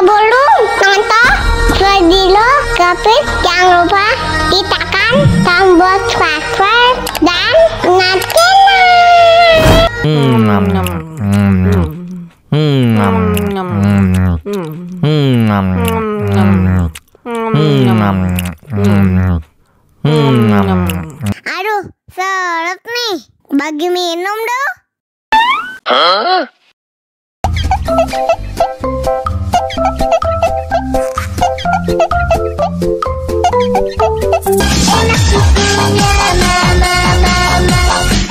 Sebelum nonton video Kepit, jangan lupa tekan tombol subscribe dan aduh, seret nih, bagi minum dong. Enak susunya mama,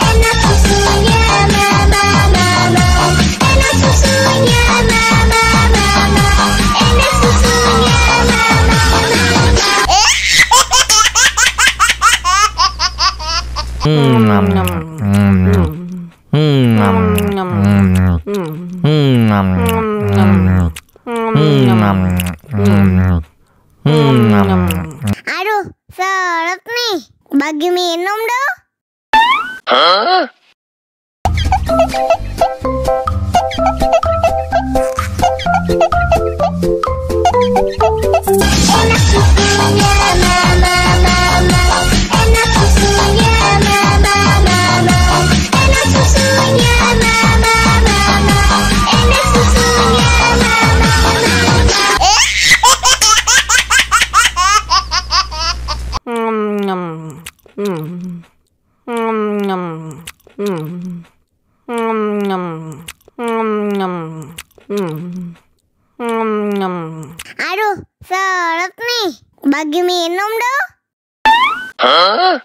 enak susunya mama, enak susunya mama, enak susunya aduh, seret nih, bagi minum dong. Enak susunya mama, enak susunya mama, enak susunya mama, enak susunya aduh, seret nih, bagi minum dong. Enak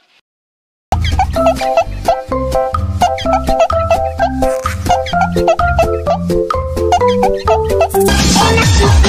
susunya